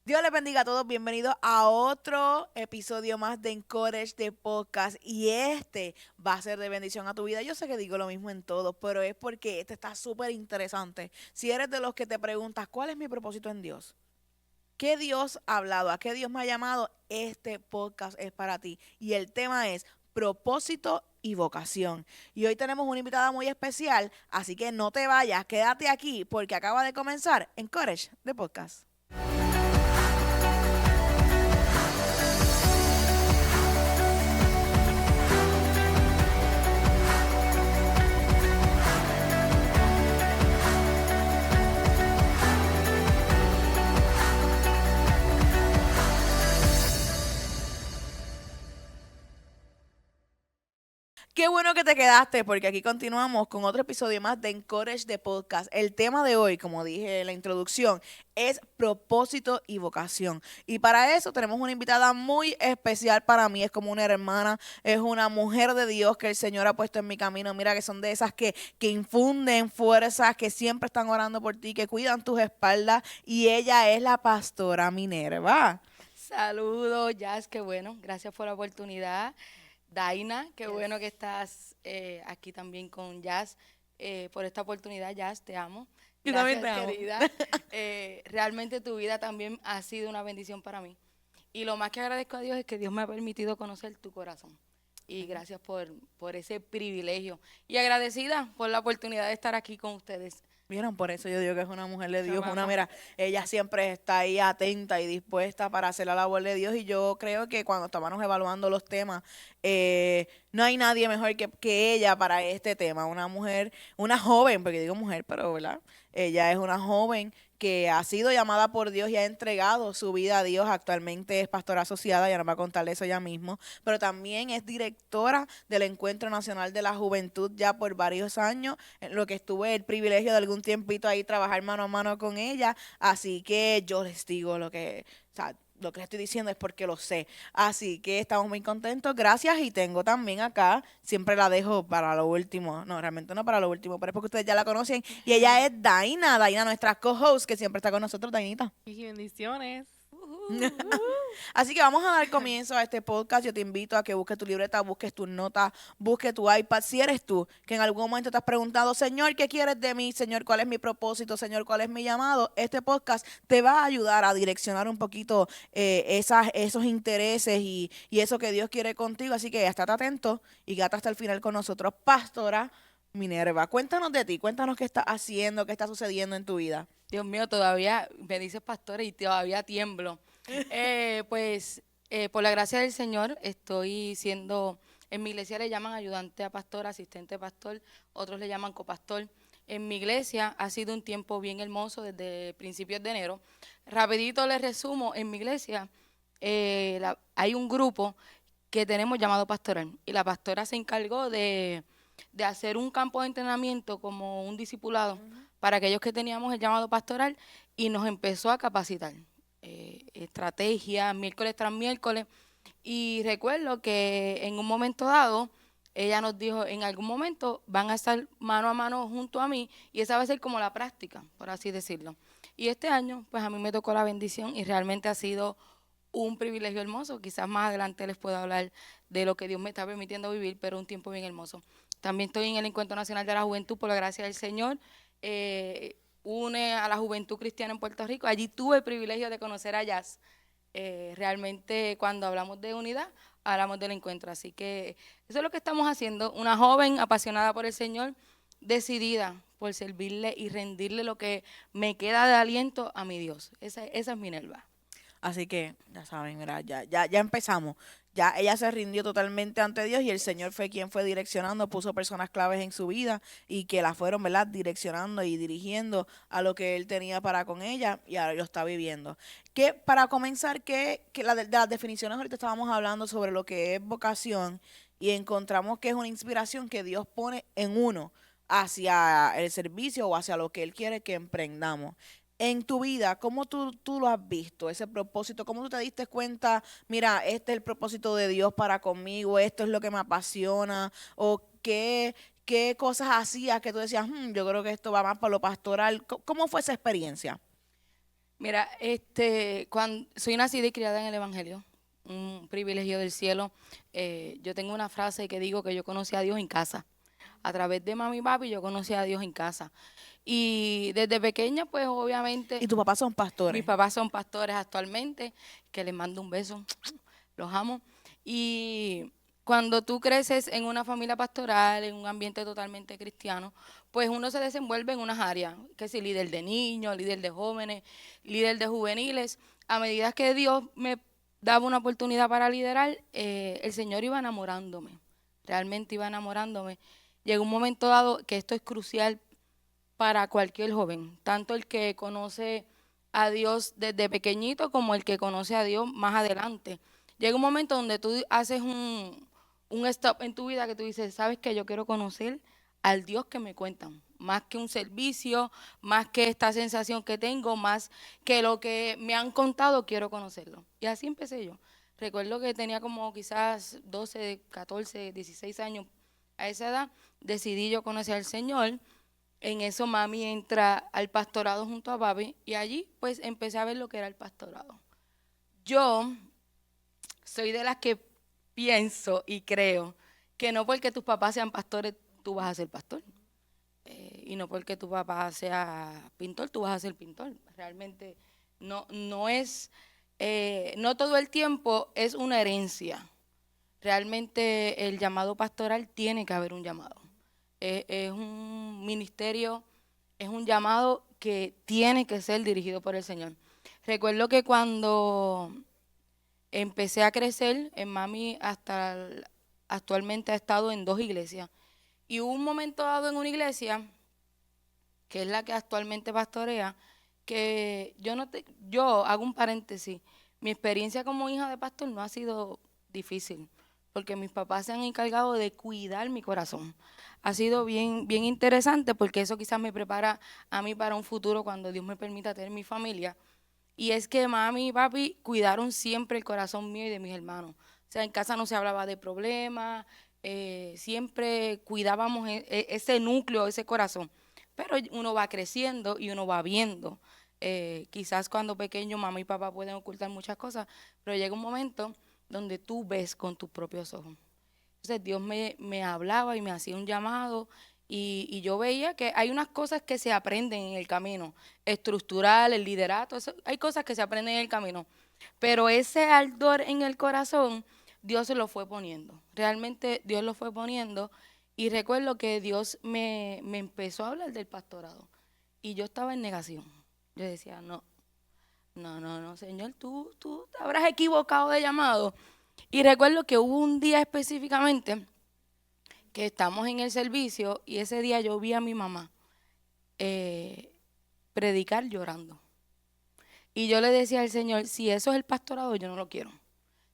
Dios les bendiga a todos, bienvenidos a otro episodio más de Encourage de Podcast y este va a ser de bendición a tu vida. Yo sé que digo lo mismo en todos, pero es porque este está súper interesante. Si eres de los que te preguntas, ¿cuál es mi propósito en Dios? ¿Qué Dios ha hablado? ¿A qué Dios me ha llamado? Este podcast es para ti y el tema es propósito y vocación. Y hoy tenemos una invitada muy especial, así que no te vayas, quédate aquí porque acaba de comenzar Encourage de Podcast. Qué bueno que te quedaste porque aquí continuamos con otro episodio más de Encourage de Podcast. El tema de hoy, como dije en la introducción, es propósito y vocación. Y para eso tenemos una invitada muy especial para mí. Es como una hermana, es una mujer de Dios que el Señor ha puesto en mi camino. Mira que son de esas que infunden fuerzas, que siempre están orando por ti, que cuidan tus espaldas. Y ella es la pastora Minerva. Saludos, Jazz, qué bueno, gracias por la oportunidad. Daina, qué bueno que estás aquí también con Jazz, por esta oportunidad, Jazz, te amo. Yo también Gracias, te amo. querida. Realmente tu vida también ha sido una bendición para mí. Y lo más que agradezco a Dios es que Dios me ha permitido conocer tu corazón. Y gracias por ese privilegio. Y agradecida por la oportunidad de estar aquí con ustedes. Vieron, por eso yo digo que es una mujer de Dios, una, Trabajo. mira, ella siempre está ahí atenta y dispuesta para hacer la labor de Dios y yo creo que cuando estábamos evaluando los temas, no hay nadie mejor que ella para este tema, una mujer, una joven, porque digo mujer, pero ¿verdad? Ella es una joven que ha sido llamada por Dios y ha entregado su vida a Dios. Actualmente es pastora asociada, ya nos va a contar eso ya mismo, pero también es directora del Encuentro Nacional de la Juventud ya por varios años, en lo que estuve el privilegio de algún tiempito ahí trabajar mano a mano con ella. Así que yo les digo o sea, lo que les estoy diciendo es porque lo sé. Así que estamos muy contentos. Gracias. Y tengo también acá, siempre la dejo para lo último. No, realmente no para lo último, pero es porque ustedes ya la conocen. Y ella es Daina, Daina, nuestra co-host, que siempre está con nosotros, Dainita. Y bendiciones. Así que vamos a dar comienzo a este podcast. Yo te invito a que busques tu libreta, busques tus notas, busques tu iPad. Si eres tú que en algún momento te has preguntado, Señor, ¿qué quieres de mí? Señor, ¿cuál es mi propósito? Señor, ¿cuál es mi llamado? Este podcast te va a ayudar a direccionar un poquito esos intereses y eso que Dios quiere contigo. Así que estate atento y quédate hasta el final con nosotros, Pastora Minerva. Cuéntanos de ti, cuéntanos qué estás haciendo, qué está sucediendo en tu vida. Dios mío, todavía me dices pastora y todavía tiemblo. Por la gracia del Señor estoy siendo, en mi iglesia le llaman ayudante a pastor, asistente a pastor, otros le llaman copastor. En mi iglesia ha sido un tiempo bien hermoso desde principios de enero. Rapidito les resumo, en mi iglesia hay un grupo que tenemos llamado pastoral y la pastora se encargó de hacer un campo de entrenamiento como un discipulado para aquellos que teníamos el llamado pastoral y nos empezó a capacitar. Estrategia, miércoles tras miércoles. Y recuerdo que en un momento dado, ella nos dijo, en algún momento van a estar mano a mano junto a mí y esa va a ser como la práctica, por así decirlo. Y este año, pues a mí me tocó la bendición y realmente ha sido un privilegio hermoso. Quizás más adelante les pueda hablar de lo que Dios me está permitiendo vivir, pero un tiempo bien hermoso. También estoy en el Encuentro Nacional de la Juventud por la gracia del Señor. Une a la juventud cristiana en Puerto Rico. Allí tuve el privilegio de conocer a Jazz. Realmente cuando hablamos de unidad, hablamos del encuentro. Así que eso es lo que estamos haciendo. Una joven apasionada por el Señor, decidida por servirle y rendirle lo que me queda de aliento a mi Dios. Esa es mi Minerva. Así que, ya saben, mira, ya empezamos. Ya ella se rindió totalmente ante Dios y el Señor fue quien fue direccionando, puso personas claves en su vida y que la fueron, ¿verdad? Direccionando y dirigiendo a lo que Él tenía para con ella y ahora lo está viviendo. Que para comenzar, de las definiciones ahorita estábamos hablando sobre lo que es vocación y encontramos que es una inspiración que Dios pone en uno hacia el servicio o hacia lo que Él quiere que emprendamos. En tu vida, ¿cómo tú lo has visto, ese propósito? ¿Cómo tú te diste cuenta, mira, este es el propósito de Dios para conmigo, esto es lo que me apasiona? ¿O qué cosas hacías que tú decías, yo creo que esto va más para lo pastoral"? ¿Cómo fue esa experiencia? Mira, cuando soy nacida y criada en el Evangelio, un privilegio del cielo. Yo tengo una frase que digo que yo conocí a Dios en casa. A través de mami y papi yo conocí a Dios en casa. Y desde pequeña, pues Y obviamente, tus papás son mis pastores. papás son pastores actualmente, que les mando un beso, los amo. Y cuando tú creces en una familia pastoral, en un ambiente totalmente cristiano, pues uno se desenvuelve en unas áreas, que si líder de niños, líder de jóvenes, líder de juveniles. A medida que Dios me daba una oportunidad para liderar, el Señor iba enamorándome, realmente iba enamorándome. Llegó un momento dado que esto es crucial para cualquier joven, tanto el que conoce a Dios desde pequeñito como el que conoce a Dios más adelante. Llega un momento donde tú haces un stop en tu vida que tú dices, sabes que yo quiero conocer al Dios que me cuentan, más que un servicio, más que esta sensación que tengo, más que lo que me han contado, quiero conocerlo. Y así empecé yo. Recuerdo que tenía como quizás 12, 14, 16 años a esa edad, decidí yo conocer al Señor. En eso mami entra al pastorado junto a papi y allí pues empecé a ver lo que era el pastorado. Yo soy de las que pienso y creo que no porque tus papás sean pastores tú vas a ser pastor. Y no porque tu papá sea pintor tú vas a ser pintor. Realmente no es, no todo el tiempo es una herencia. Realmente el llamado pastoral tiene que haber un llamado. Es un ministerio, es un llamado que tiene que ser dirigido por el Señor. Recuerdo que cuando empecé a crecer, en mami actualmente ha estado en 2 iglesias. Y hubo un momento dado en una iglesia, que es la que actualmente pastorea, que yo hago un paréntesis, mi experiencia como hija de pastor no ha sido difícil, porque mis papás se han encargado de cuidar mi corazón. Ha sido bien, bien interesante porque eso quizás me prepara a mí para un futuro cuando Dios me permita tener mi familia. Y es que mami y papi cuidaron siempre el corazón mío y de mis hermanos. O sea, en casa no se hablaba de problemas, siempre cuidábamos ese núcleo, ese corazón. Pero uno va creciendo y uno va viendo. Quizás cuando pequeño mamá y papá pueden ocultar muchas cosas, pero llega un momento donde tú ves con tus propios ojos. Entonces Dios me hablaba y me hacía un llamado y yo veía que hay unas cosas que se aprenden en el camino, estructural, el liderato, hay cosas que se aprenden en el camino, pero ese ardor en el corazón, Dios se lo fue poniendo, realmente Dios lo fue poniendo y recuerdo que Dios me empezó a hablar del pastorado y yo estaba en negación. Yo decía, no, Señor, tú te habrás equivocado de llamado. Y recuerdo que hubo un día específicamente que estamos en el servicio y ese día yo vi a mi mamá eh, predicar llorando. Y yo le decía al Señor, si eso es el pastorado, yo no lo quiero.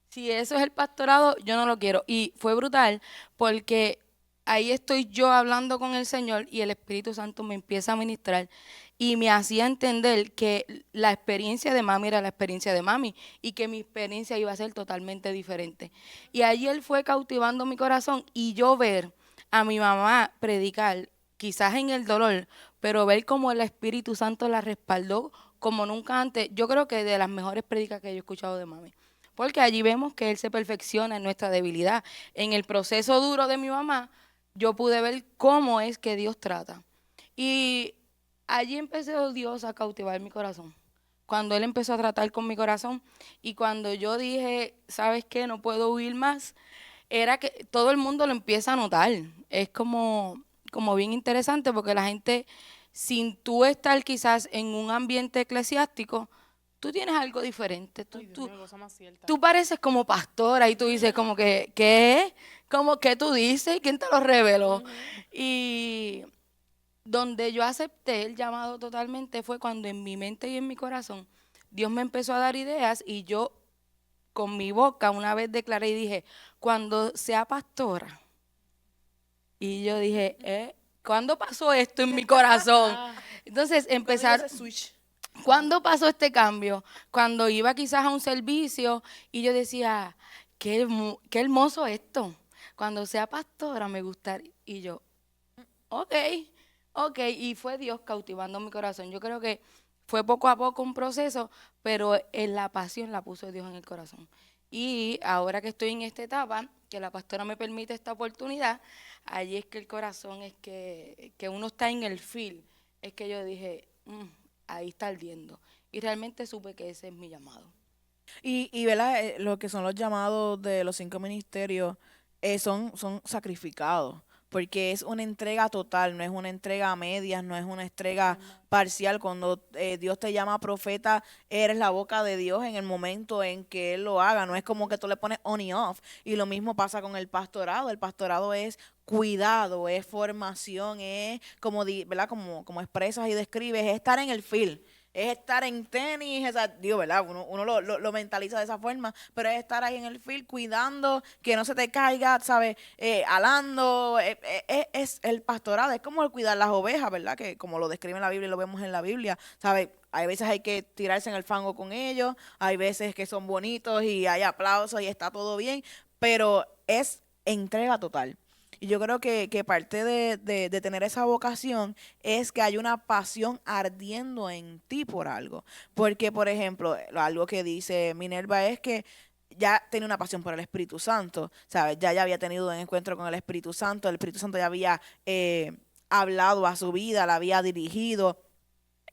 Si eso es el pastorado, yo no lo quiero. Y fue brutal porque ahí estoy yo hablando con el Señor y el Espíritu Santo me empieza a ministrar y me hacía entender que la experiencia de mami era la experiencia de mami y que mi experiencia iba a ser totalmente diferente. Y allí Él fue cautivando mi corazón y yo ver a mi mamá predicar, quizás en el dolor, pero ver cómo el Espíritu Santo la respaldó como nunca antes. Yo creo que de las mejores predicas que yo he escuchado de mami. Porque allí vemos que Él se perfecciona en nuestra debilidad. En el proceso duro de mi mamá, yo pude ver cómo es que Dios trata. Y allí empezó Dios a cautivar mi corazón. Cuando Él empezó a tratar con mi corazón y cuando yo dije, ¿sabes qué? No puedo huir más, era que todo el mundo lo empieza a notar. Es como bien interesante porque la gente, sin tú estar quizás en un ambiente eclesiástico, tú tienes algo diferente. Ay, Dios mío, cosa más cierta. Tú pareces como pastora y tú dices como que, ¿qué? Como que tú dices, ¿quién te lo reveló? Y donde yo acepté el llamado totalmente fue cuando en mi mente y en mi corazón Dios me empezó a dar ideas y yo con mi boca una vez declaré y dije, cuando sea pastora. Y yo dije, ¿cuándo pasó esto en mi corazón? Entonces empezar, Ese switch. ¿cuándo pasó este cambio? Cuando iba quizás a un servicio y yo decía, qué hermoso esto. Cuando sea pastora me gustaría. Y yo, ok, y fue Dios cautivando mi corazón. Yo creo que fue poco a poco un proceso, pero en la pasión la puso Dios en el corazón. Y ahora que estoy en esta etapa, que la pastora me permite esta oportunidad, allí es que el corazón es que uno está en el feel, es que yo dije, ahí está ardiendo. Y realmente supe que ese es mi llamado. Y ¿verdad? Lo que son los llamados de los 5 ministerios son sacrificados, porque es una entrega total, no es una entrega a medias, no es una entrega parcial. Cuando Dios te llama profeta, eres la boca de Dios en el momento en que Él lo haga, no es como que tú le pones on y off. Y lo mismo pasa con el pastorado es cuidado, es formación, es como, ¿verdad? Como expresas y describes, es estar en el field, es estar en tenis, digo, ¿verdad? Uno lo mentaliza de esa forma, pero es estar ahí en el field cuidando que no se te caiga, ¿sabes? Alando, es el pastorado, es como el cuidar las ovejas, ¿verdad? Que como lo describe en la Biblia y lo vemos en la Biblia, ¿sabes? Hay veces hay que tirarse en el fango con ellos, hay veces que son bonitos y hay aplausos y está todo bien, pero es entrega total. Y yo creo que parte de tener esa vocación es que hay una pasión ardiendo en ti por algo. Porque, por ejemplo, algo que dice Minerva es que ya tenía una pasión por el Espíritu Santo, ¿sabes? Ya había tenido un encuentro con el Espíritu Santo ya había hablado a su vida, la había dirigido.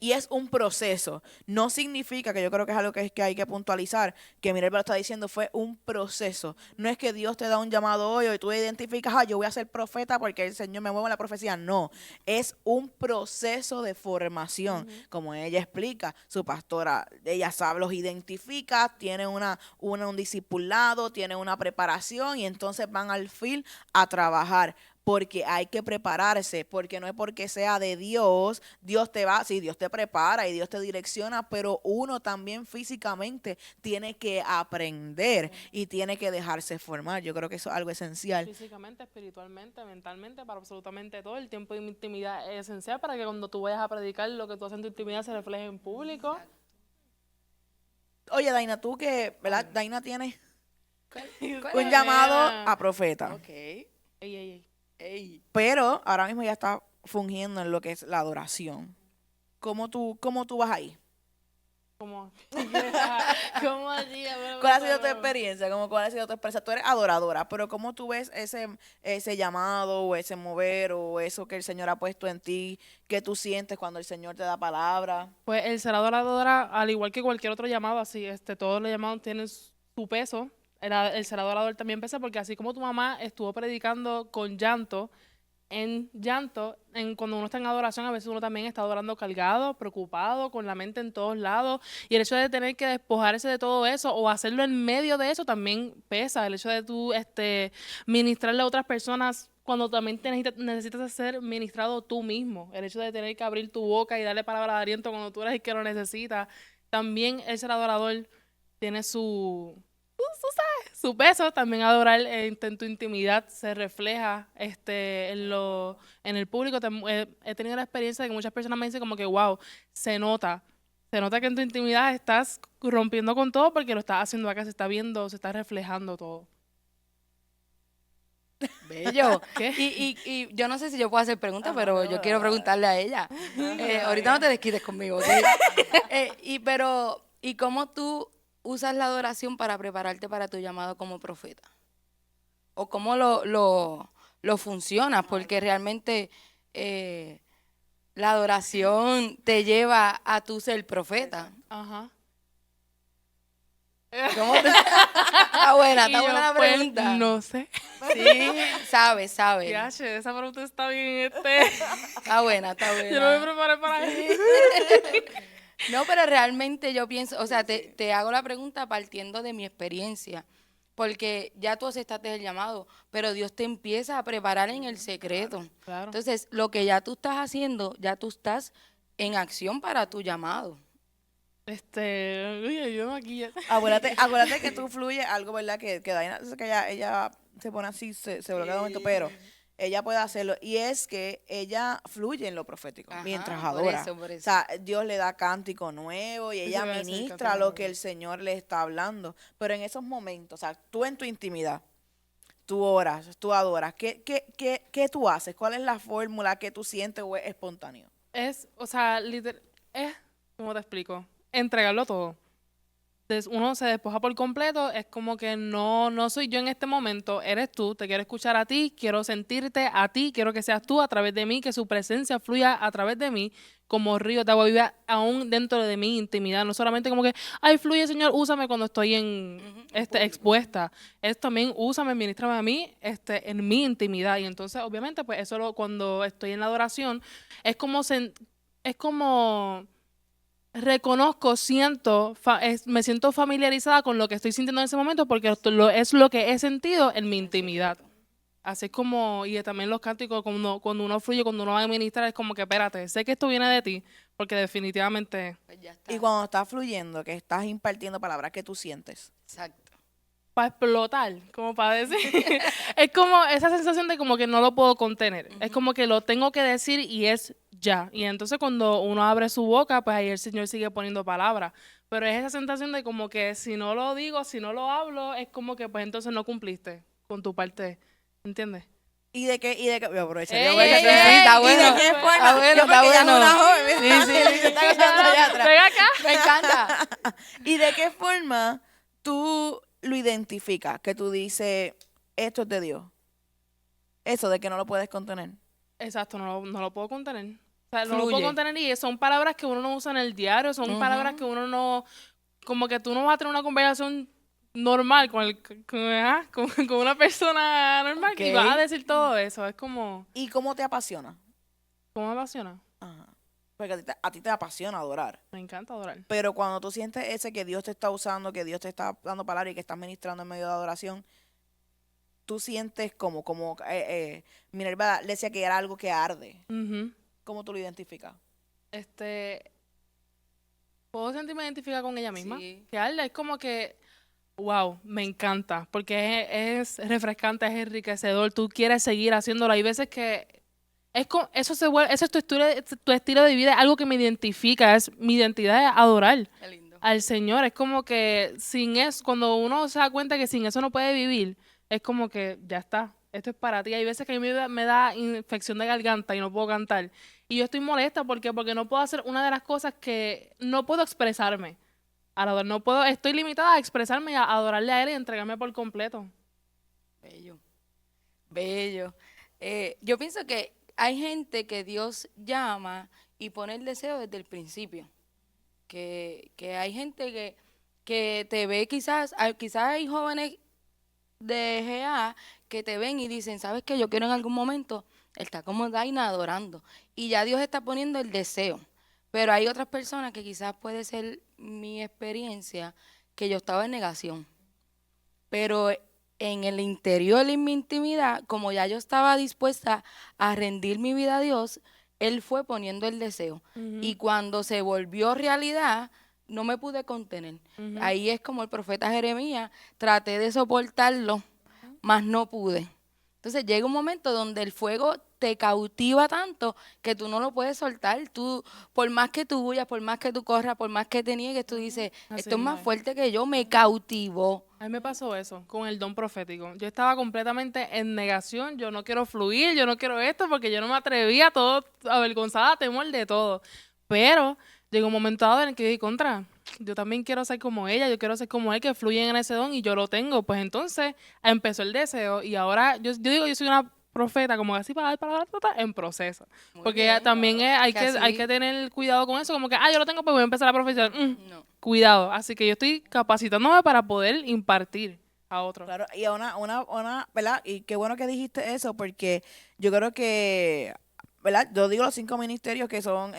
Y es un proceso. No significa, que yo creo que es algo que hay que puntualizar, que Minerva lo está diciendo, fue un proceso. No es que Dios te da un llamado hoy y tú identificas, yo voy a ser profeta porque el Señor me mueve en la profecía. No, es un proceso de formación. Como ella explica, su pastora, ella sabe, los identifica, tiene un discipulado, tiene una preparación y entonces van al field a trabajar, porque hay que prepararse, porque no es porque sea de Dios, Dios te va, sí, Dios te prepara y Dios te direcciona, pero uno también físicamente tiene que aprender y tiene que dejarse formar. Yo creo que eso es algo esencial. Físicamente, espiritualmente, mentalmente, para absolutamente todo. El tiempo de intimidad es esencial para que cuando tú vayas a predicar, lo que tú haces en tu intimidad se refleje en público. Oye, Daina, tú que, ¿verdad? Daina tiene ¿Cuál un llamado a profeta, Ok. Ey, ey, ey. Ey. pero ahora mismo ya está fungiendo en lo que es la adoración. ¿Cómo tú vas ahí? ¿Cómo? ¿Cómo así? ¿Cuál ha sido tu experiencia? ¿Cuál ha sido tu experiencia? Tú eres adoradora, pero ¿cómo tú ves ese llamado o ese mover o eso que el Señor ha puesto en ti? ¿Qué tú sientes cuando el Señor te da palabra? Pues el ser adoradora, al igual que cualquier otro llamado, así, todos los llamados tienen su peso. El ser adorador también pesa porque así como tu mamá estuvo predicando con llanto, cuando uno está en adoración, a veces uno también está adorando cargado, preocupado, con la mente en todos lados. Y el hecho de tener que despojarse de todo eso o hacerlo en medio de eso también pesa. El hecho de tú ministrarle a otras personas cuando también necesitas ser ministrado tú mismo. El hecho de tener que abrir tu boca y darle palabra de aliento cuando tú eres el que lo necesita. También el ser adorador tiene su peso. También adorar en tu intimidad se refleja en el público. He tenido la experiencia de que muchas personas me dicen como que, wow, se nota que en tu intimidad estás rompiendo con todo porque lo estás haciendo acá, se está viendo, se está reflejando todo. Bello. ¿Qué? Y yo no sé si yo puedo hacer preguntas, pero yo quiero preguntarle a ella. Ahorita no te desquites conmigo, ¿ok? ¿Y cómo tú usas la adoración para prepararte para tu llamado como profeta? ¿O cómo lo funcionas? Porque realmente la adoración te lleva a tu ser profeta. Ajá. ¿Cómo te... Está buena Y yo, la pues, pregunta. no sé. Sí, sabe. Yache, esa pregunta está bien, Está buena. Yo no me preparé para eso. No, pero realmente yo pienso, o sea, te hago la pregunta partiendo de mi experiencia, porque ya tú aceptaste el llamado, pero Dios te empieza a preparar en el secreto. Claro. Entonces, lo que ya tú estás haciendo, ya tú estás en acción para tu llamado. Oye, yo aquí ya. Acuérdate que tú fluyes algo, ¿verdad? Que Daina, que ella se pone así, se bloquea de momento, pero ella puede hacerlo. Y es que ella fluye en lo profético Ajá, mientras por adora. eso. O sea, Dios le da cántico nuevo y ella iba a decir, ministra cántico lo que nuevo. el Señor le está hablando. Pero en esos momentos, o sea, tú en tu intimidad, tú oras, tú adoras. ¿Qué tú haces? ¿Cuál es la fórmula que tú sientes o es espontáneo? O sea, es ¿Cómo te explico? Entregarlo todo. Entonces, uno se despoja por completo, es como que no soy yo en este momento, eres tú, te quiero escuchar a ti, quiero sentirte a ti, quiero que seas tú a través de mí, que su presencia fluya a través de mí como río de agua viva aún dentro de mi intimidad, no solamente como que, ay, fluye Señor, úsame cuando estoy Público. expuesta, es también úsame, ministrame a mí en mi intimidad y entonces obviamente pues cuando estoy en la adoración es como, es como reconozco, me siento familiarizada con lo que estoy sintiendo en ese momento porque es lo que he sentido en mi intimidad. Así es como, y también los cánticos, cuando uno fluye, cuando uno va a ministrar, es como que espérate, sé que esto viene de ti, porque definitivamente, Pues ya está. Y cuando estás fluyendo, que estás impartiendo palabras que tú sientes. Exacto. para explotar, como para decir, es como esa sensación de como que no lo puedo contener, es como que lo tengo que decir y es ya. Y entonces cuando uno abre su boca, pues ahí el Señor sigue poniendo palabras. Pero es esa sensación de como que si no lo digo, si no lo hablo, es como que pues entonces no cumpliste con tu parte, ¿entiendes? Voy a aprovechar, Ey, voy a ey, aprovechar. ey, está ¿Y bueno, de qué está forma? bueno, Yo está porque ella es bueno. una joven, Sí, mira, sí, y sí. se está gozando allá atrás. Ven acá. Me encanta. ¿Y de qué forma tú lo identificas? Que tú dices, esto es de Dios. Eso de que no lo puedes contener. Exacto, no lo puedo contener. O sea, no lo puedo Fluye. contener y son palabras que uno no usa en el diario, son palabras que uno no, como que tú no vas a tener una conversación normal con una persona normal y vas a Ok. decir todo eso. Es como, ¿Y cómo te apasiona? ¿cómo me apasiona? Ajá. Porque a ti te apasiona adorar. Me encanta adorar. Pero cuando tú sientes ese que Dios te está usando, que Dios te está dando palabra y que estás ministrando en medio de adoración, tú sientes como Minerva le decía que era algo que arde. Ujú. ¿Cómo tú lo identificas? ¿Puedo sentirme identificada con ella misma? Sí. Que Alda es como que, wow, me encanta, porque es refrescante, es enriquecedor, tú quieres seguir haciéndolo. Hay veces que eso es tu estilo de vida, es algo que me identifica, es mi identidad es adorar Qué lindo. al Señor. Es como que sin eso, cuando uno se da cuenta que sin eso no puede vivir, es como que ya está, esto es para ti. Hay veces que a mí me da infección de garganta y no puedo cantar. Y yo estoy molesta porque no puedo hacer una de las cosas que no puedo expresarme. Al adorar, no puedo, estoy limitada a expresarme y a adorarle a Él y entregarme por completo. Bello. Bello. Yo pienso que hay gente que Dios llama y pone el deseo desde el principio. Que hay gente que te ve quizás hay jóvenes de GA que te ven y dicen, ¿sabes qué? Yo quiero en algún momento estar como Daina adorando. Y ya Dios está poniendo el deseo. Pero hay otras personas que quizás puede ser mi experiencia, que yo estaba en negación. Pero en el interior, en mi intimidad, como ya yo estaba dispuesta a rendir mi vida a Dios, Él fue poniendo el deseo. Y cuando se volvió realidad, no me pude contener. Ahí es como el profeta Jeremías, traté de soportarlo, mas no pude. Entonces llega un momento donde el fuego te cautiva tanto que tú no lo puedes soltar. Tú, por más que tú huyas, por más que tú corras, por más que te niegues, tú dices, Así esto es mismo más es. fuerte que yo, me cautivó. A mí me pasó eso con el don profético. Yo estaba completamente en negación. Yo no quiero fluir, yo no quiero esto porque yo no me atrevía, todo avergonzada, temor de todo. Pero llegó un momento dado en el que yo dije, yo también quiero ser como ella, yo quiero ser como él, que fluye en ese don y yo lo tengo. Pues entonces empezó el deseo y ahora yo digo, yo soy una profeta, como así para dar palabras en proceso. Muy Porque bien, también hay que hay así- que tener cuidado con eso, como que, yo lo tengo, pues voy a empezar a profetizar. No. Cuidado. Así que yo estoy capacitándome para poder impartir a otros. Claro, y ¿verdad? Y qué bueno que dijiste eso, porque yo creo que, ¿verdad? Yo digo los 5 ministerios que son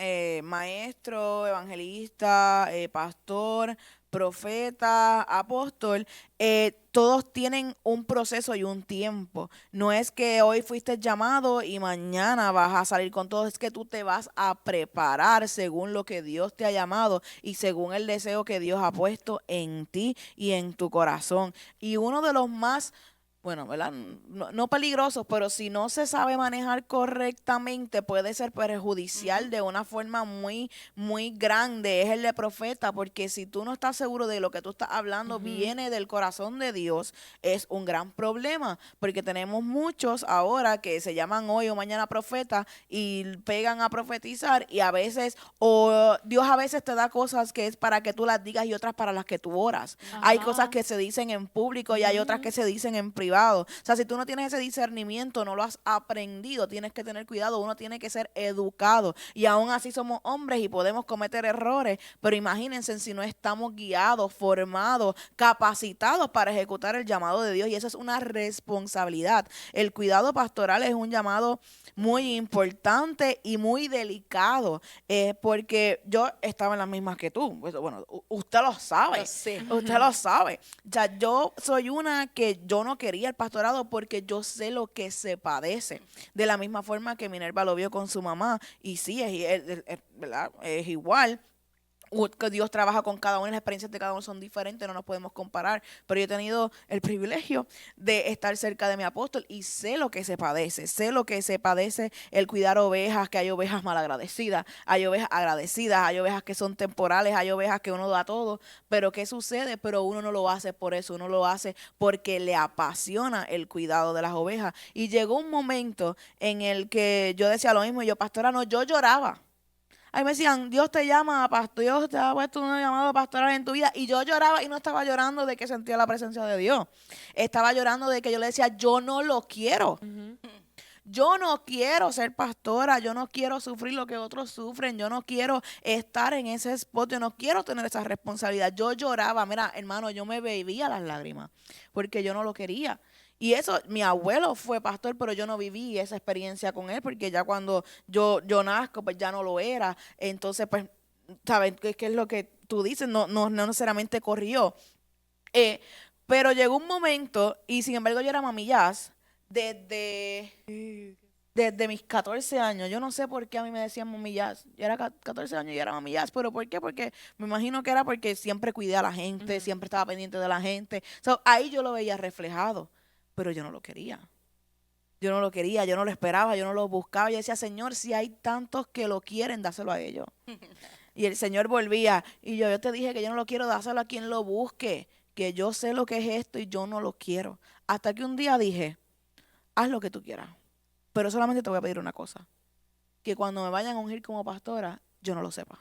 maestro, evangelista, pastor, profeta, apóstol, todos tienen un proceso y un tiempo. No es que hoy fuiste llamado y mañana vas a salir con todo, es que tú te vas a preparar según lo que Dios te ha llamado y según el deseo que Dios ha puesto en ti y en tu corazón. Y uno de los más bueno, ¿verdad? No peligrosos, pero si no se sabe manejar correctamente, puede ser perjudicial de una forma muy, muy grande. Es el de profeta, porque si tú no estás seguro de lo que tú estás hablando viene del corazón de Dios, es un gran problema, porque tenemos muchos ahora que se llaman hoy o mañana profetas y pegan a profetizar y a veces, o Dios a veces te da cosas que es para que tú las digas y otras para las que tú oras. Hay cosas Ajá. que se dicen en público y hay otras que se dicen en privado. O sea, si tú no tienes ese discernimiento, no lo has aprendido, tienes que tener cuidado, uno tiene que ser educado. Y aún así somos hombres y podemos cometer errores, pero imagínense si no estamos guiados, formados, capacitados para ejecutar el llamado de Dios. Y eso es una responsabilidad. El cuidado pastoral es un llamado muy importante y muy delicado, porque yo estaba en las mismas que tú. Bueno, usted lo sabe, Lo sé. usted lo sabe. O sea, yo soy una que yo no quería el pastorado porque yo sé lo que se padece. De la misma forma que Minerva lo vio con su mamá, y sí, ¿verdad? Es igual. Que Dios trabaja con cada uno, las experiencias de cada uno son diferentes, no nos podemos comparar, pero yo he tenido el privilegio de estar cerca de mi apóstol y sé lo que sé lo que se padece el cuidar ovejas, que hay ovejas malagradecidas, hay ovejas agradecidas, hay ovejas que son temporales, hay ovejas que uno da todo, pero ¿qué sucede? Pero uno no lo hace por eso, uno lo hace porque le apasiona el cuidado de las ovejas. Y llegó un momento en el que yo decía lo mismo, y yo, pastora, no, yo lloraba. Ahí me decían, Dios te llama, pastor, Dios te ha puesto un llamado pastoral en tu vida. Y yo lloraba y no estaba llorando de que sentía la presencia de Dios. Estaba llorando de que yo le decía, yo no lo quiero. Yo no quiero ser pastora, yo no quiero sufrir lo que otros sufren, yo no quiero estar en ese spot, yo no quiero tener esa responsabilidad. Yo lloraba, mira, hermano, yo me bebía las lágrimas porque yo no lo quería. Y eso, mi abuelo fue pastor, pero yo no viví esa experiencia con él porque ya cuando yo nazco, pues ya no lo era. Entonces, pues, ¿sabes qué es lo que tú dices? No necesariamente corrió. Eh, pero llegó un momento, y sin embargo yo era mamillas desde mis 14 años. Yo no sé por qué a mí me decían mamillas. Yo era 14 años y era mamillas, pero ¿por qué? Porque me imagino que era porque siempre cuidé a la gente, siempre estaba pendiente de la gente. So, ahí yo lo veía reflejado, pero yo no lo quería. Yo no lo quería, yo no lo esperaba, yo no lo buscaba. Yo decía, Señor, si hay tantos que lo quieren, dáselo a ellos. Y el Señor volvía, y yo te dije que yo no lo quiero, dáselo a quien lo busque, que yo sé lo que es esto y yo no lo quiero. Hasta que un día dije, haz lo que tú quieras, pero solamente te voy a pedir una cosa, que cuando me vayan a ungir como pastora, yo no lo sepa.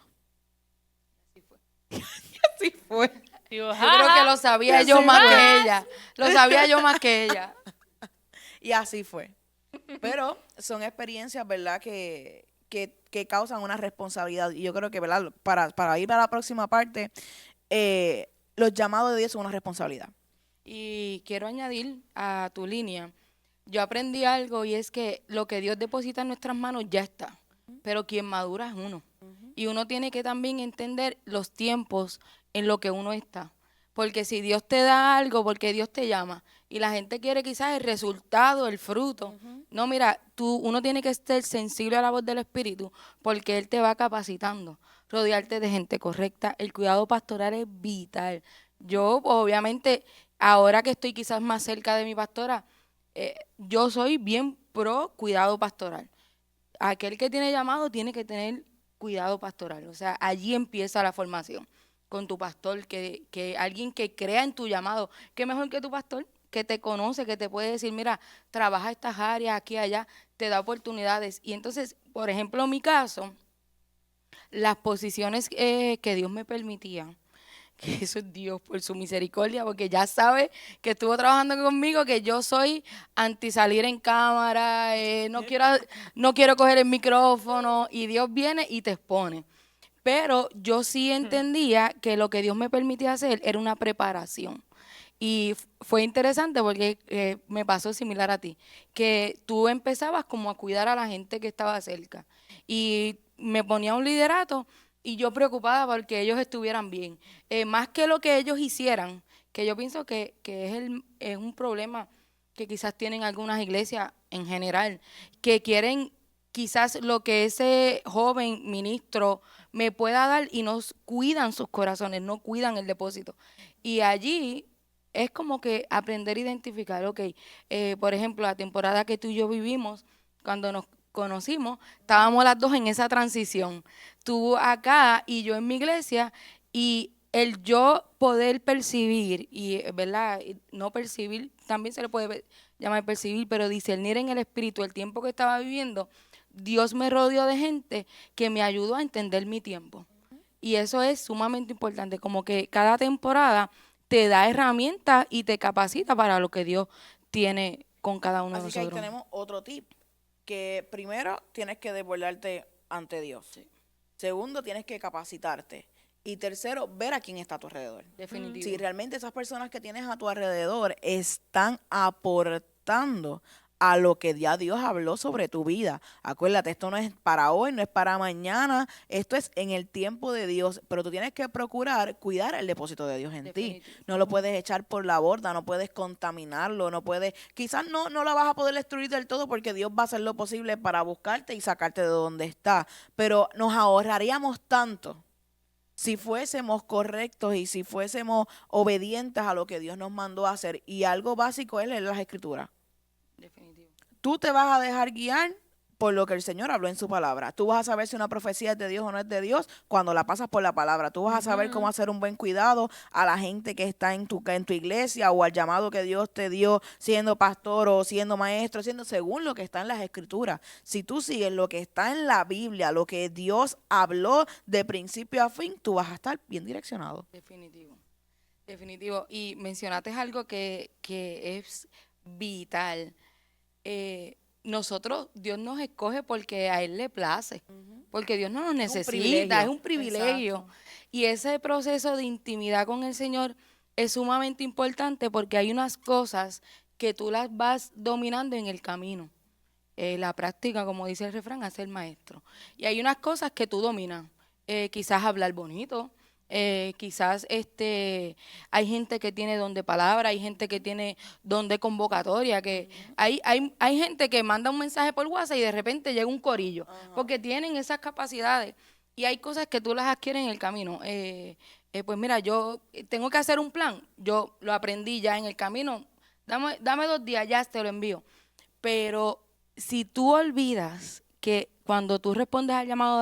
Así fue. Así fue. Digo, Yo creo que lo sabía yo Sí, más va. que ella. Lo sabía yo más que ella. Y así fue. Pero son experiencias, ¿verdad? Que causan una responsabilidad. Y yo creo que, ¿verdad? Para ir a la próxima parte, los llamados de Dios son una responsabilidad. Y quiero añadir a tu línea, yo aprendí algo y es que lo que Dios deposita en nuestras manos ya está, pero quien madura es uno. Y uno tiene que también entender los tiempos en lo que uno está. Porque si Dios te da algo, porque Dios te llama, y la gente quiere quizás el resultado, el fruto. No, mira, uno tiene que estar sensible a la voz del Espíritu, porque Él te va capacitando. Rodearte de gente correcta. El cuidado pastoral es vital. Yo, obviamente, ahora que estoy quizás más cerca de mi pastora, yo soy bien pro cuidado pastoral. Aquel que tiene llamado tiene que tener cuidado pastoral. O sea, allí empieza la formación con tu pastor, que alguien que crea en tu llamado. ¿Qué mejor que tu pastor? Que te conoce, que te puede decir, mira, trabaja estas áreas aquí y allá, te da oportunidades. Y entonces, por ejemplo, en mi caso, las posiciones que Dios me permitía, que eso es Dios por su misericordia, porque ya sabe que estuvo trabajando conmigo, que yo soy anti salir en cámara, no quiero coger el micrófono, y Dios viene y te expone. Pero yo sí entendía que lo que Dios me permitía hacer era una preparación. Y fue interesante porque me pasó similar a ti, que tú empezabas como a cuidar a la gente que estaba cerca. Y me ponía un liderato y yo preocupada porque ellos estuvieran bien. Más que lo que ellos hicieran, que yo pienso que es un problema que quizás tienen algunas iglesias en general, que quieren quizás lo que ese joven ministro me pueda dar y no cuidan sus corazones, no cuidan el depósito. Y allí es como que aprender a identificar, ok, por ejemplo, la temporada que tú y yo vivimos, cuando nos conocimos, estábamos las dos en esa transición. Tú acá y yo en mi iglesia, y el yo poder percibir, y ¿verdad? Y no percibir, también se le puede llamar percibir, pero discernir en el espíritu el tiempo que estaba viviendo, Dios me rodeó de gente que me ayudó a entender mi tiempo. Y eso es sumamente importante, como que cada temporada te da herramientas y te capacita para lo que Dios tiene con cada uno de Así que ahí nosotros. tenemos otro tip, que primero tienes que desbordarte ante Dios. Sí. Segundo, tienes que capacitarte. Y tercero, ver a quién está a tu alrededor. Definitivo. Si realmente esas personas que tienes a tu alrededor están aportando a lo que ya Dios habló sobre tu vida. Acuérdate, esto no es para hoy, no es para mañana, esto es en el tiempo de Dios, pero tú tienes que procurar cuidar el depósito de Dios en ti. Definitivo. No lo puedes echar por la borda, no puedes contaminarlo, no puedes, quizás no la vas a poder destruir del todo porque Dios va a hacer lo posible para buscarte y sacarte de donde está, pero nos ahorraríamos tanto si fuésemos correctos y si fuésemos obedientes a lo que Dios nos mandó a hacer. Y algo básico es leer las escrituras. Definitivo. Tú te vas a dejar guiar por lo que el Señor habló en su palabra. Tú vas a saber si una profecía es de Dios o no es de Dios cuando la pasas por la palabra. Tú vas a saber cómo hacer un buen cuidado a la gente que está en tu iglesia o al llamado que Dios te dio siendo pastor o siendo maestro, siendo según lo que está en las escrituras. Si tú sigues lo que está en la Biblia, lo que Dios habló de principio a fin, tú vas a estar bien direccionado. Definitivo. Definitivo. Y mencionaste algo que es vital. Nosotros, Dios nos escoge porque a Él le place, porque Dios no nos necesita, es un privilegio. Exacto. Y ese proceso de intimidad con el Señor es sumamente importante porque hay unas cosas que tú las vas dominando en el camino. La práctica, como dice el refrán, hace el maestro. Y hay unas cosas que tú dominas, quizás hablar bonito, quizás hay gente que tiene don de palabra, hay gente que tiene don de convocatoria, que hay gente que manda un mensaje por WhatsApp y de repente llega un corillo, porque tienen esas capacidades. Y hay cosas que tú las adquieres en el camino. Pues mira, yo tengo que hacer un plan, yo lo aprendí ya en el camino, dame 2 días, ya te lo envío. Pero si tú olvidas que cuando tú respondes al llamado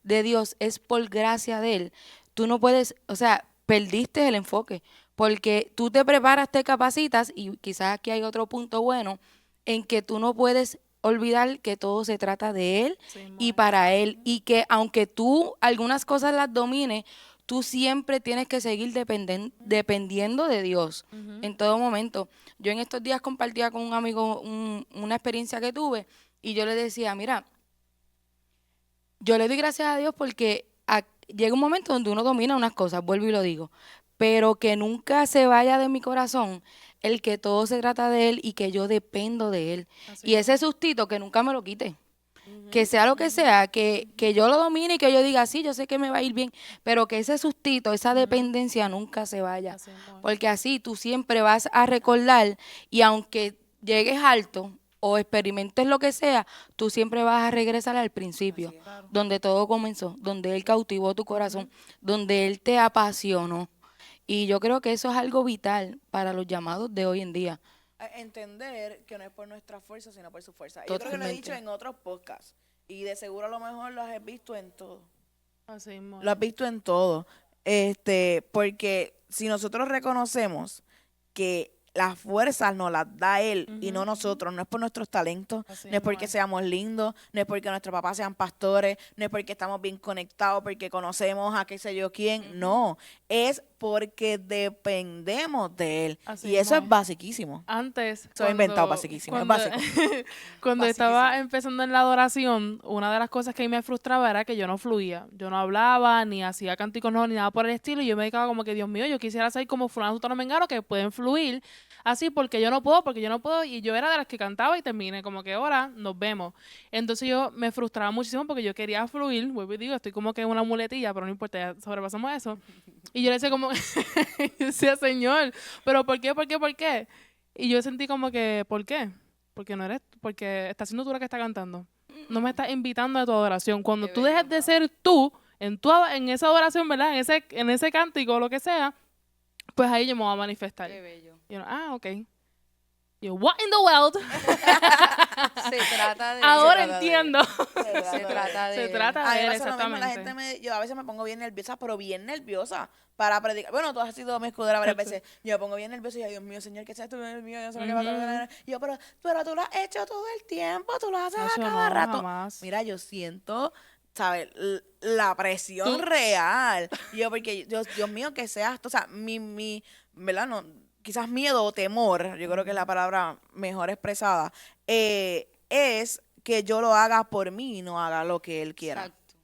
de Dios es por gracia de Él, tú no puedes, o sea, perdiste el enfoque, porque tú te preparas, te capacitas, y quizás aquí hay otro punto bueno, en que tú no puedes olvidar que todo se trata de Él y para Él, y que aunque tú algunas cosas las domines, tú siempre tienes que seguir dependiendo de Dios en todo momento. Yo en estos días compartía con un amigo una experiencia que tuve y yo le decía, mira, yo le doy gracias a Dios porque llega un momento donde uno domina unas cosas, vuelvo y lo digo, pero que nunca se vaya de mi corazón el que todo se trata de Él y que yo dependo de Él. Y ese sustito que nunca me lo quite. Que sea lo que sea, que yo lo domine y que yo diga, sí, yo sé que me va a ir bien, pero que ese sustito, esa dependencia nunca se vaya. Porque así tú siempre vas a recordar y aunque llegues alto o experimentes lo que sea, tú siempre vas a regresar al principio, donde todo comenzó, donde Él cautivó tu corazón, donde Él te apasionó. Y yo creo que eso es algo vital para los llamados de hoy en día. Entender que no es por nuestra fuerza, sino por su fuerza. Yo creo que lo he dicho en otros podcasts y de seguro a lo mejor lo has visto en todo. Así mismo. Lo has visto en todo. Porque si nosotros reconocemos que las fuerzas nos las da Él y no nosotros, no es por nuestros talentos, no es porque seamos lindos, no es porque nuestros papás sean pastores, no es porque estamos bien conectados, porque conocemos a qué sé yo quién, no, es porque dependemos de Él. Así Y eso es mismo. basiquísimo. Antes, Eso es inventado, basiquísimo, es básico. Cuando Basiquísimo. estaba empezando en la adoración, una de las cosas que a mí me frustraba era que yo no fluía. Yo no hablaba, ni hacía cánticos, no, ni nada por el estilo. Y yo me dedicaba como que, Dios mío, yo quisiera ser como fulano, sutano, mengano, que pueden fluir así porque yo no puedo. Y yo era de las que cantaba y terminé como que ahora nos vemos. Entonces yo me frustraba muchísimo porque yo quería fluir. Vuelvo y digo, estoy como que en una muletilla, pero no importa, ya sobrepasamos eso. Y yo le decía como, yo decía, Señor, pero ¿por qué? Y yo sentí como que, ¿por qué? Porque estás siendo tú la que está cantando. No me estás invitando a tu adoración. Cuando Qué tú bello. dejes de ser tú en esa adoración, ¿verdad? En ese cántico o lo que sea, pues ahí yo me voy a manifestar. Qué bello. Y uno, ok. Yo, what in the world? Se trata de... Ahora trata de- entiendo. Se trata de... Se trata A mí de me él, pasa lo mismo, exactamente. yo a veces me pongo bien nerviosa, pero bien nerviosa para predicar. Bueno, tú has sido mi escudera varias veces. Yo me pongo bien nerviosa y yo, Dios mío, Señor, ¿qué sea tú? Dios mío, yo no sé lo que va a pasar. Y yo, pero tú lo has hecho todo el tiempo, tú lo haces a Nacho, cada no, rato. jamás. Mira, yo siento, ¿sabes? La presión Tú- real. Yo, porque, Dios mío, que seas, o sea, ¿verdad? No, quizás miedo o temor, yo creo que es la palabra mejor expresada, es que yo lo haga por mí y no haga lo que él quiera. Exacto.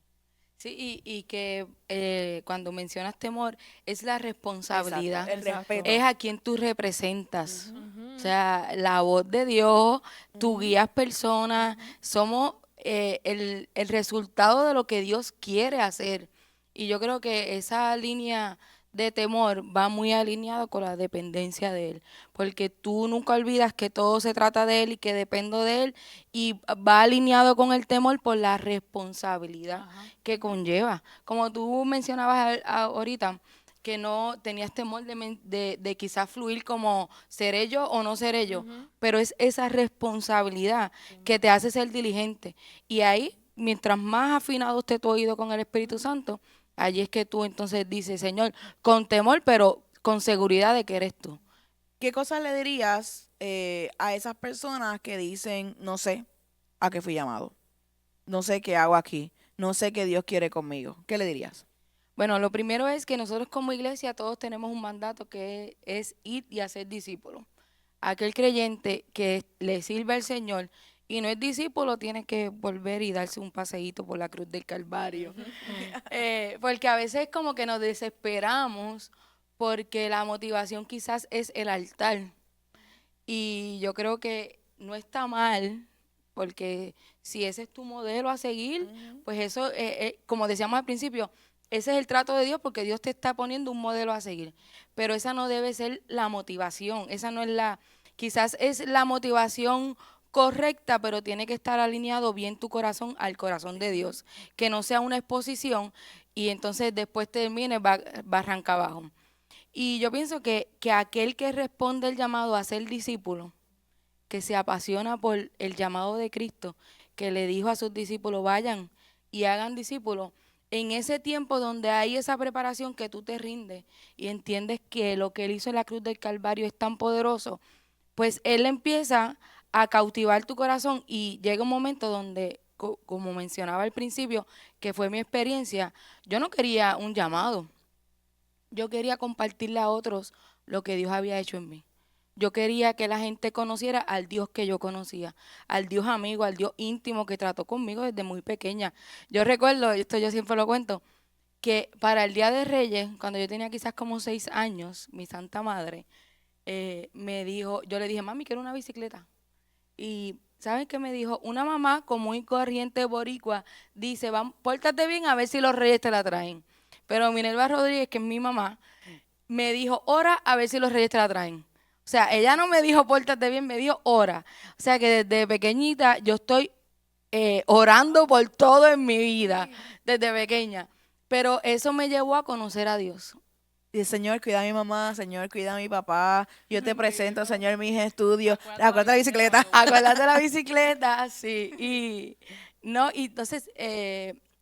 Sí, y que cuando mencionas temor, es la responsabilidad. Exacto, el Exacto. respeto. Es a quien tú representas. O sea, la voz de Dios, tú guías personas, somos el resultado de lo que Dios quiere hacer. Y yo creo que esa línea de temor va muy alineado con la dependencia de Él, porque tú nunca olvidas que todo se trata de Él y que dependo de Él, y va alineado con el temor por la responsabilidad Ajá. que conlleva. Como tú mencionabas ahorita, que no tenías temor de quizás fluir como seré yo o no seré yo, pero es esa responsabilidad que te hace ser diligente. Y ahí, mientras más afinado esté tu oído con el Espíritu Santo, allí es que tú entonces dices, Señor, con temor, pero con seguridad de que eres tú. ¿Qué cosas le dirías a esas personas que dicen, no sé a qué fui llamado? No sé qué hago aquí. No sé qué Dios quiere conmigo. ¿Qué le dirías? Bueno, lo primero es que nosotros como iglesia todos tenemos un mandato que es ir y hacer discípulos. Aquel creyente que le sirve al Señor y no es discípulo tiene que volver y darse un paseíto por la cruz del Calvario. Porque a veces como que nos desesperamos porque la motivación quizás es el altar. Y yo creo que no está mal, porque si ese es tu modelo a seguir, pues eso, como decíamos al principio, ese es el trato de Dios porque Dios te está poniendo un modelo a seguir. Pero esa no debe ser la motivación, esa no es quizás es la motivación correcta, pero tiene que estar alineado bien tu corazón al corazón de Dios, que no sea una exposición y entonces después termine barranca abajo. Y yo pienso que aquel que responde el llamado a ser discípulo, que se apasiona por el llamado de Cristo, que le dijo a sus discípulos, vayan y hagan discípulos, en ese tiempo donde hay esa preparación que tú te rindes y entiendes que lo que Él hizo en la cruz del Calvario es tan poderoso, pues Él empieza a cautivar tu corazón y llega un momento donde, como mencionaba al principio, que fue mi experiencia, yo no quería un llamado. Yo quería compartirle a otros lo que Dios había hecho en mí. Yo quería que la gente conociera al Dios que yo conocía, al Dios amigo, al Dios íntimo que trató conmigo desde muy pequeña. Yo recuerdo, esto yo siempre lo cuento, que para el Día de Reyes, cuando yo tenía quizás como 6 años, mi santa madre me dijo, yo le dije, mami, quiero una bicicleta. Y ¿saben qué me dijo? Una mamá común y corriente boricua dice, pórtate bien a ver si los reyes te la traen. Pero Minerva Rodríguez, que es mi mamá, me dijo, ora a ver si los reyes te la traen. O sea, ella no me dijo, pórtate bien, me dijo, ora. O sea, que desde pequeñita yo estoy orando por todo en mi vida, desde pequeña. Pero eso me llevó a conocer a Dios. Y Señor, cuida a mi mamá, Señor, cuida a mi papá. Yo te presento, Señor, mis estudios. Acuérdate de la bicicleta. Acuérdate de la bicicleta, sí. Y entonces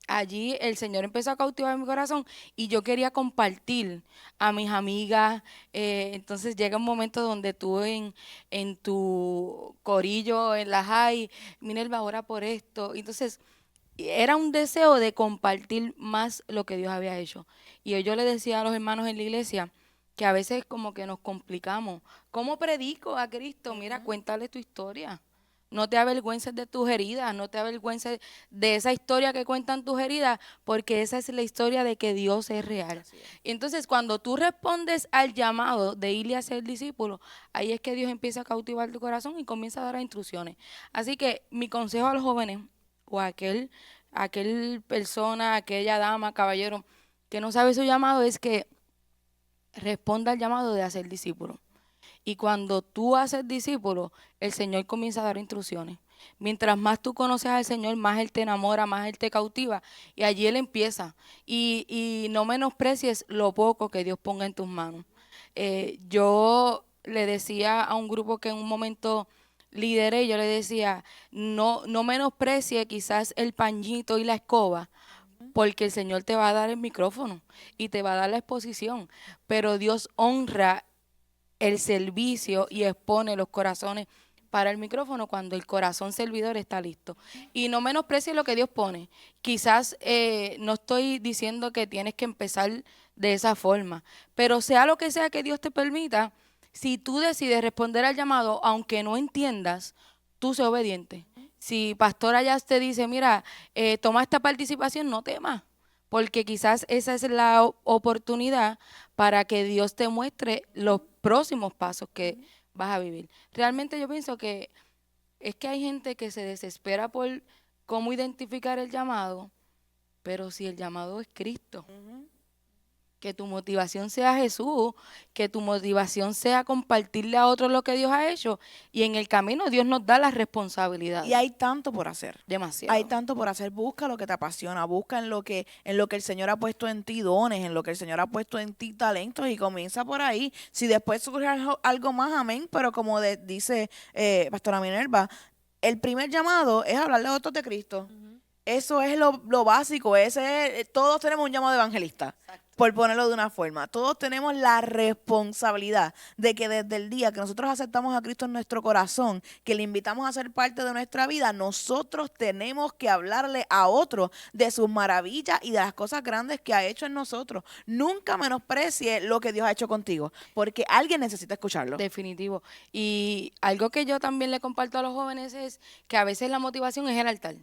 allí el Señor empezó a cautivar mi corazón y yo quería compartir a mis amigas. Entonces llega un momento donde tú en tu corillo, en la high, Minerva, ora por esto. Entonces era un deseo de compartir más lo que Dios había hecho. Y yo le decía a los hermanos en la iglesia que a veces como que nos complicamos. ¿Cómo predico a Cristo? Mira, cuéntale tu historia. No te avergüences de tus heridas, no te avergüences de esa historia que cuentan tus heridas, porque esa es la historia de que Dios es real. Y entonces cuando tú respondes al llamado de ir a ser discípulo, ahí es que Dios empieza a cautivar tu corazón y comienza a dar instrucciones. Así que mi consejo a los jóvenes o a aquel persona, aquella dama, caballero, que no sabe su llamado, es que responda al llamado de hacer discípulo. Y cuando tú haces discípulo, el Señor comienza a dar instrucciones. Mientras más tú conoces al Señor, más Él te enamora, más Él te cautiva. Y allí Él empieza. Y no menosprecies lo poco que Dios ponga en tus manos. Yo le decía a un grupo que en un momento lideré, yo le decía, no menosprecie quizás el pañito y la escoba, porque el Señor te va a dar el micrófono y te va a dar la exposición, pero Dios honra el servicio y expone los corazones para el micrófono cuando el corazón servidor está listo. Y no menosprecies lo que Dios pone. Quizás no estoy diciendo que tienes que empezar de esa forma, pero sea lo que sea que Dios te permita, si tú decides responder al llamado, aunque no entiendas, tú sé obediente. Si Pastora ya te dice, mira, toma esta participación, no temas, porque quizás esa es la oportunidad para que Dios te muestre los próximos pasos que vas a vivir. Realmente yo pienso que es que hay gente que se desespera por cómo identificar el llamado, pero si el llamado es Cristo, que tu motivación sea Jesús, que tu motivación sea compartirle a otros lo que Dios ha hecho, y en el camino Dios nos da las responsabilidades. Y hay tanto por hacer. Demasiado. Hay tanto por hacer. Busca lo que te apasiona, busca en lo que el Señor ha puesto en ti dones, en lo que el Señor ha puesto en ti talentos y comienza por ahí. Si después surge algo más, amén, pero como dice Pastora Minerva, el primer llamado es hablarle a otros de Cristo. Eso es lo básico, todos tenemos un llamado de evangelista, por ponerlo de una forma. Todos tenemos la responsabilidad de que desde el día que nosotros aceptamos a Cristo en nuestro corazón, que le invitamos a ser parte de nuestra vida, nosotros tenemos que hablarle a otros de sus maravillas y de las cosas grandes que ha hecho en nosotros. Nunca menosprecie lo que Dios ha hecho contigo, porque alguien necesita escucharlo. Definitivo. Y algo que yo también le comparto a los jóvenes es que a veces la motivación es el altar,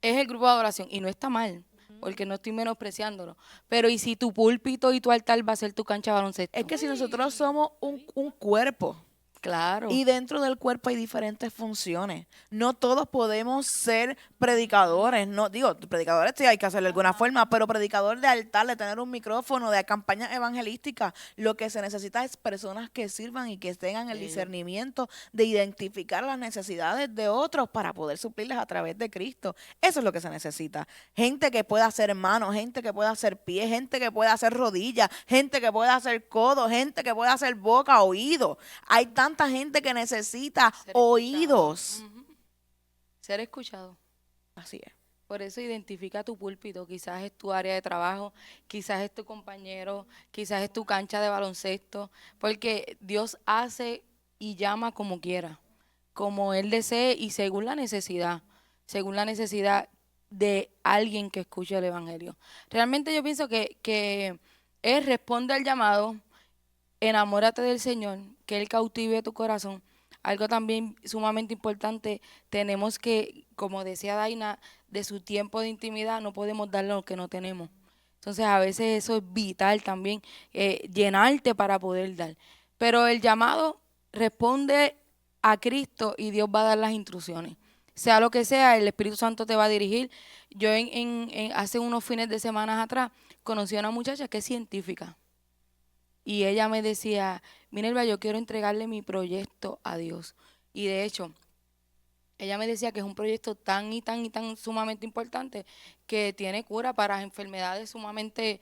es el grupo de adoración, y no está mal, porque no estoy menospreciándolo. Pero ¿y si tu púlpito y tu altar va a ser tu cancha de baloncesto? Es que si nosotros somos un cuerpo, Claro. y dentro del cuerpo hay diferentes funciones. No todos podemos ser predicadores. No digo, predicadores sí hay que hacerlo de alguna forma, pero predicador de altar, de tener un micrófono, de campañas evangelísticas, lo que se necesita es personas que sirvan y que tengan el discernimiento de identificar las necesidades de otros para poder suplirlas a través de Cristo. Eso es lo que se necesita. Gente que pueda hacer manos, gente que pueda hacer pies, gente que pueda hacer rodillas, gente que pueda hacer codos, gente que pueda hacer boca, oídos. Hay tanta gente que necesita Ser oídos. escuchado. Ser escuchado. Así es. Por eso identifica tu púlpito, quizás es tu área de trabajo, quizás es tu compañero, quizás es tu cancha de baloncesto, porque Dios hace y llama como quiera, como Él desee y según la necesidad de alguien que escuche el Evangelio. Realmente yo pienso que Él responde al llamado, enamórate del Señor, que Él cautive tu corazón. Algo también sumamente importante, tenemos que, como decía Daina, de su tiempo de intimidad no podemos darle lo que no tenemos. Entonces a veces eso es vital también, llenarte para poder dar. Pero el llamado responde a Cristo y Dios va a dar las instrucciones. Sea lo que sea, el Espíritu Santo te va a dirigir. Yo hace unos fines de semana atrás conocí a una muchacha que es científica. Y ella me decía, Minerva, yo quiero entregarle mi proyecto a Dios. Y de hecho, ella me decía que es un proyecto tan y tan y tan sumamente importante que tiene cura para enfermedades sumamente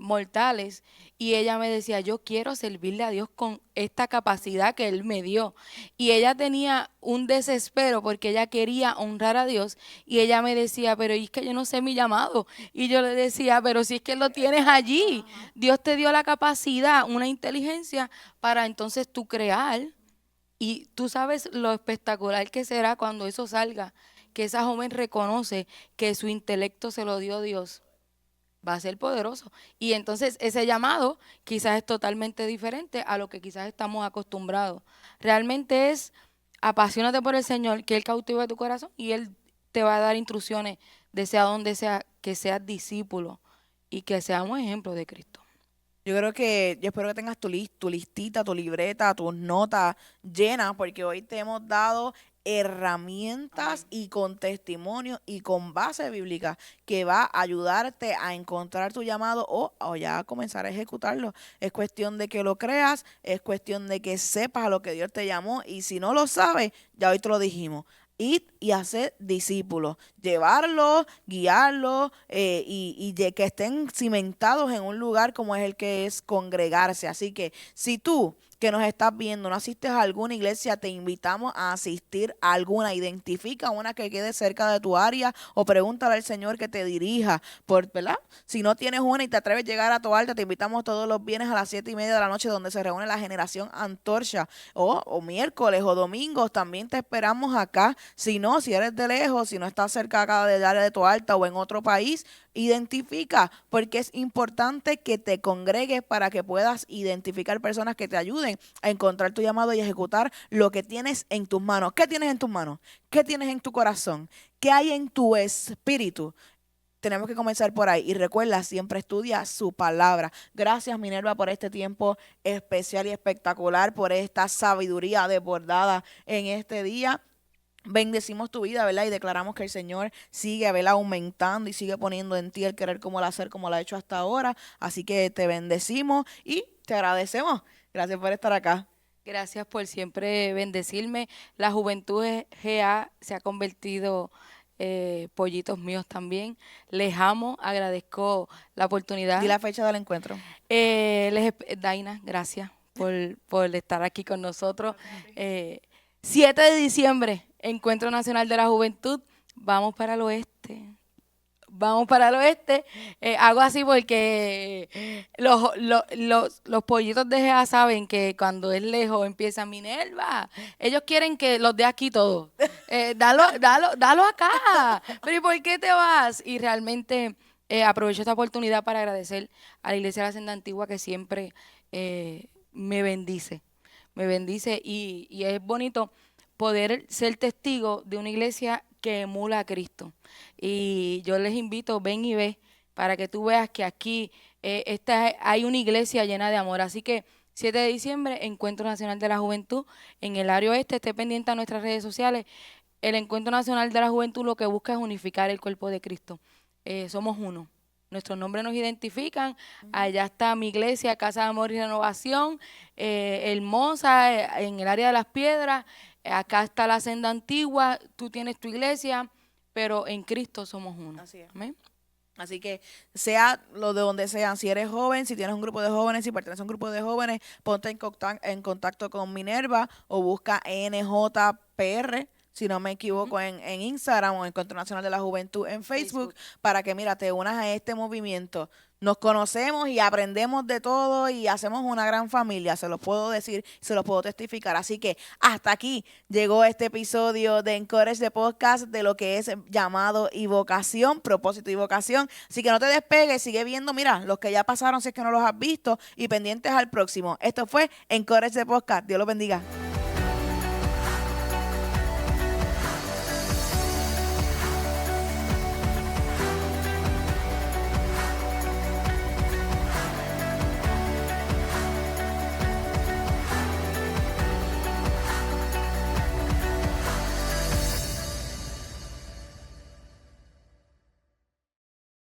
mortales. Y ella me decía, yo quiero servirle a Dios con esta capacidad que Él me dio. Y ella tenía un desespero porque ella quería honrar a Dios. Y ella me decía, pero es que yo no sé mi llamado. Y yo le decía, pero si es que lo tienes allí, Dios te dio la capacidad, una inteligencia para entonces tú crear. Y tú sabes lo espectacular que será cuando eso salga, que esa joven reconoce que su intelecto se lo dio Dios. Va a ser poderoso. Y entonces ese llamado quizás es totalmente diferente a lo que quizás estamos acostumbrados. Realmente es apasionate por el Señor, que Él cautive tu corazón y Él te va a dar instrucciones de sea donde sea, que seas discípulo y que seamos ejemplos de Cristo. Yo espero que tengas tu listita, tu libreta, tus notas llenas, porque hoy te hemos dado herramientas y con testimonio y con base bíblica que va a ayudarte a encontrar tu llamado o ya a comenzar a ejecutarlo. Es cuestión de que lo creas, es cuestión de que sepas a lo que Dios te llamó y si no lo sabes, ya hoy te lo dijimos. id y hacer discípulos, llevarlos, guiarlos que estén cimentados en un lugar como es el que es congregarse. Así que si tú que nos estás viendo no asistes a alguna iglesia, te invitamos a asistir a alguna. Identifica una que quede cerca de tu área o pregúntale al Señor que te dirija, ¿verdad? Si no tienes una y te atreves a llegar a Toalta, te invitamos todos los viernes a las 7:30 de la noche donde se reúne la generación Antorcha, o miércoles o domingos, también te esperamos acá. Si no, si eres de lejos, si no estás cerca acá del área de Toalta o en otro país, identifica, porque es importante que te congregues para que puedas identificar personas que te ayuden a encontrar tu llamado y ejecutar lo que tienes en tus manos. ¿Qué tienes en tus manos? ¿Qué tienes en tu corazón? ¿Qué hay en tu espíritu? Tenemos que comenzar por ahí. Y recuerda, siempre estudia su palabra. Gracias, Minerva, por este tiempo especial y espectacular, por esta sabiduría desbordada en este día. Bendecimos tu vida, ¿verdad? Y declaramos que el Señor sigue, ¿verdad?, aumentando y sigue poniendo en ti el querer como lo hacer, como lo ha hecho hasta ahora. Así que te bendecimos y te agradecemos. Gracias por estar acá. Gracias por siempre bendecirme. La juventud GA se ha convertido pollitos míos también. Les amo, agradezco la oportunidad. Di la fecha del encuentro. Daina, gracias por estar aquí con nosotros. 7 de diciembre, Encuentro Nacional de la Juventud. Vamos para el oeste. Vamos para el oeste. Hago así porque los pollitos de GA saben que cuando es lejos empieza Minerva. Ellos quieren que los dé aquí todos. Dalo acá. Pero ¿y por qué te vas? Y realmente aprovecho esta oportunidad para agradecer a la Iglesia de la Senda Antigua que siempre me bendice. Me bendice y es bonito poder ser testigo de una iglesia que emula a Cristo. Y yo les invito, ven y ve, para que tú veas que aquí hay una iglesia llena de amor. Así que 7 de diciembre, Encuentro Nacional de la Juventud, en el área oeste, esté pendiente a nuestras redes sociales. El Encuentro Nacional de la Juventud lo que busca es unificar el cuerpo de Cristo. Somos uno. Nuestros nombres nos identifican. Allá está mi iglesia, Casa de Amor y Renovación, hermosa, en el área de las piedras. Acá está la Senda Antigua, tú tienes tu iglesia, pero en Cristo somos uno. Así es. ¿Amén? Así que sea lo de donde sean, si eres joven, si tienes un grupo de jóvenes, si perteneces a un grupo de jóvenes, ponte en contacto con Minerva o busca NJPR, si no me equivoco, en Instagram o Encuentro Nacional de la Juventud en Facebook, para que, mira, te unas a este movimiento. Nos conocemos y aprendemos de todo y hacemos una gran familia, se los puedo decir, se los puedo testificar. Así que hasta aquí llegó este episodio de Encourage de Podcast de lo que es llamado y vocación, propósito y vocación. Así que no te despegues, sigue viendo, mira, los que ya pasaron si es que no los has visto y pendientes al próximo. Esto fue Encourage de Podcast. Dios los bendiga.